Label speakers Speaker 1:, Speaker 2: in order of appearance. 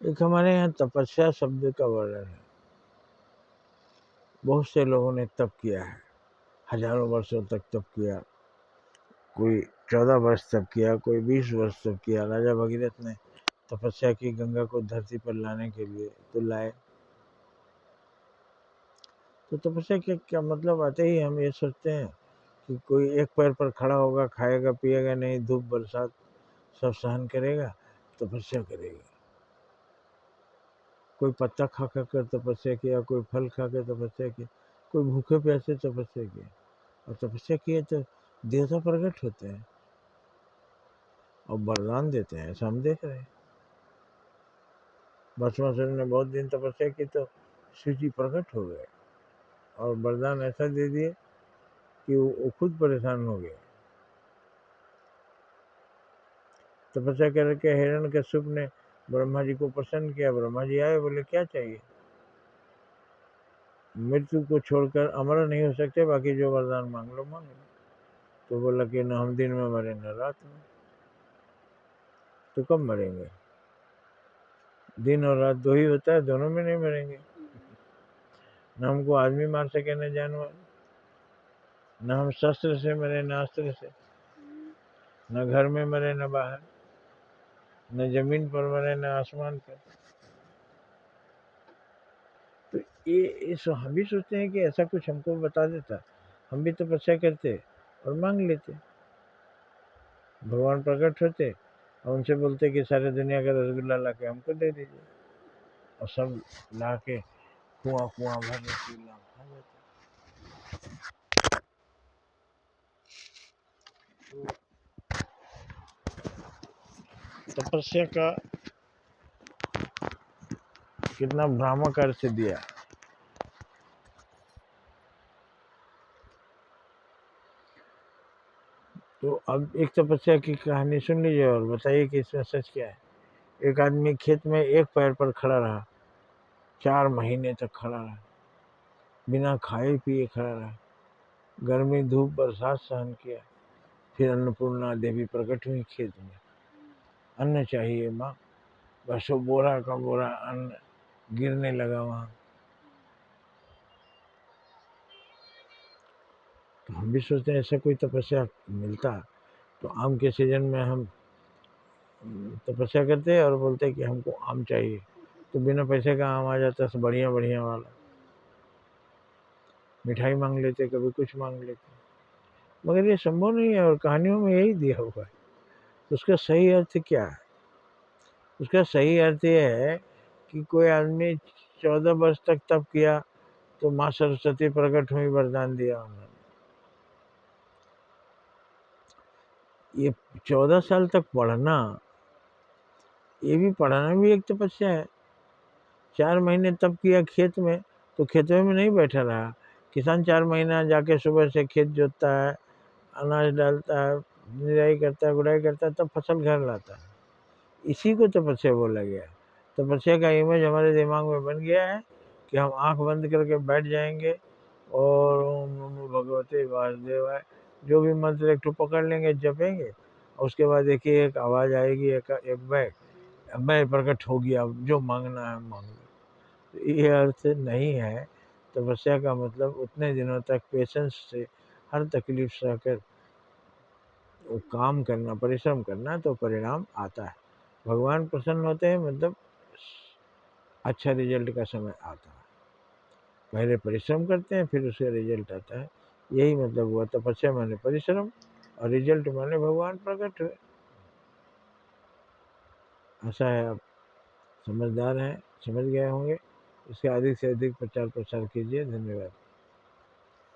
Speaker 1: एक हमारे यहाँ तपस्या शब्द का वर्णन है। बहुत से लोगों ने तप किया है, हजारों वर्षों तक तप किया। कोई 14 वर्ष तप किया, कोई 20 वर्ष तप किया। राजा भगीरथ ने तपस्या की गंगा को धरती पर लाने के लिए, तो लाए। तो तपस्या के क्या मतलब आते ही हम ये सोचते हैं कि कोई एक पैर पर खड़ा होगा, खाएगा पिएगा नहीं, धूप बरसात सब सहन करेगा, तपस्या करेगा। कोई पत्ता खा खा कर तपस्या किया, कोई फल खा कर तपस्या किया, कोई भूखे प्यासे तपस्या किया। और तपस्या किए तो देवता प्रकट होते हैं और वरदान देते हैं, ऐसा हम देख रहे हैं। भस्मासुर ने बहुत दिन तपस्या की तो शिव जी प्रकट हो गए और वरदान ऐसा दे दिए कि वो खुद परेशान हो गए। तपस्या करके हिरण्यकश्यप ने ब्रह्मा जी को प्रसन्न किया। ब्रह्मा जी आए, बोले क्या चाहिए? मृत्यु को छोड़कर अमर नहीं हो सकते, बाकी जो वरदान मांग लो मांग लो। तो बोला कि न हम दिन में मरे न रात में। तो कब मरेंगे? दिन और रात दो ही होता है, दोनों में नहीं मरेंगे। न हमको आदमी मार सके न जानवर, न हम शस्त्र से मरे न अस्त्र से, न घर में मरे न बाहर, न जमीन पर मरे न आसमान पर। तो ये हम भी सोचते हैं कि ऐसा कुछ हमको बता देता, हम भी तपस्या करते और मांग लेते। भगवान प्रकट होते और उनसे बोलते कि सारे दुनिया का रसगुल्ला ला के हमको दे दीजिए, और सब ला के कुआं कुआं भर रसगुल्ला खा जाते। तपस्या का कितना भ्रामक अर्थ दिया। तो अब एक तपस्या की कहानी सुन लीजिए और बताइए कि इसमें सच क्या है। एक आदमी खेत में एक पैर पर खड़ा रहा, 4 महीने तक खड़ा रहा, बिना खाए पिए खड़ा रहा, गर्मी धूप बरसात सहन किया। फिर अन्नपूर्णा देवी प्रकट हुई खेत में। अन्न चाहिए माँ, बस वो बोरा का बोरा अन्न गिरने लगा वहाँ। तो हम भी सोचते हैं ऐसा कोई तपस्या मिलता तो आम के सीजन में हम तपस्या करते और बोलते कि हमको आम चाहिए, तो बिना पैसे का आम आ जाता है, बढ़िया बढ़िया वाला। मिठाई मांग लेते, कभी कुछ मांग लेते, मगर ये संभव नहीं है और कहानियों में यही दिया हुआ है। तो उसका सही अर्थ क्या है? उसका सही अर्थ ये है कि कोई आदमी 14 वर्ष तक तप किया तो माँ सरस्वती प्रकट हुई, वरदान दिया उन्होंने। ये 14 साल तक पढ़ना, ये भी पढ़ना भी एक तपस्या है। 4 महीने तप किया खेत में, तो खेतों में नहीं बैठा रहा। किसान 4 महीना जाके सुबह से खेत जोतता है, अनाज डालता है, निराई करता है, गुड़ाई करता है, तब फसल घर लाता है। इसी को तपस्या बोला गया है। तपस्या का इमेज हमारे दिमाग में बन गया है कि हम आंख बंद करके बैठ जाएंगे और ओम नमो भगवते वासुदेवाय जो भी मंत्र एक ठो पकड़ लेंगे, जपेंगे, और उसके बाद देखिए एक आवाज़ आएगी, एक बैग, मैं प्रकट हो गया, जो मांगना है मांग लो। तो ये अर्थ नहीं है। तपस्या का मतलब उतने दिनों तक पेशेंस से हर तकलीफ सहकर वो काम करना, परिश्रम करना, तो परिणाम आता है। भगवान प्रसन्न होते हैं, मतलब अच्छा रिजल्ट का समय आता है। पहले परिश्रम करते हैं, फिर उसका रिजल्ट आता है। यही मतलब हुआ, तपस्या माने परिश्रम और रिजल्ट माने भगवान प्रकट हुए। ऐसा है। आप समझदार हैं, समझ गए होंगे। इसका अधिक से अधिक प्रचार प्रसार कीजिए। धन्यवाद।